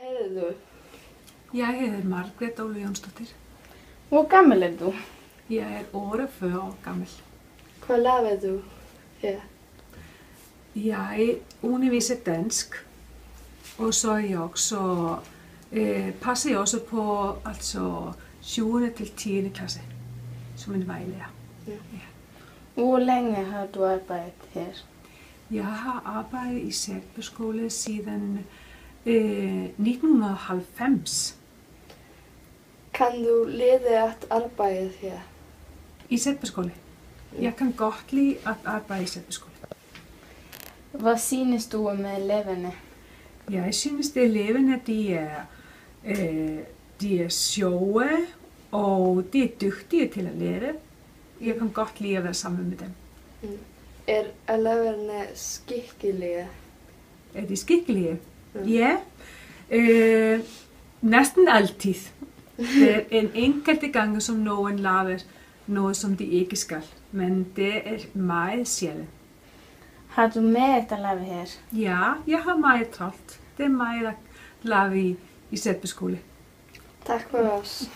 Hedder du? Jeg hedder Margrethe Ole Jonsdottir. Hvor gammel er du? Jeg er 48 år gammel. Hvad laver du her? Jeg underviser dansk, og så er jeg også, passer jeg også på altså 7. til 10. klasse som en vejlærer. Ja. Ja. Hvor længe har du arbejdet her? Jeg har arbejdet i Sætbyskole siden 1990. Kan du lide at arbejde her? I Sætbyskole. Jeg kan godt lide at arbejde i Sætbyskole. Hvad synes du om eleverne? Jeg synes, at eleverne de er sjove, og de er dygtige til at lære. Jeg kan godt lide at være sammen med dem. Er eleverne skikkelige? Er de skikkelige? Ja. Næsten altid. Det er en enkelte gang, som nogen laver noget, som de ikke skal. Men det er meget sjældent. Har du meget at lave her? Ja, jeg har meget travlt. Det er meget at lave i Sætbyskole. Tak for os.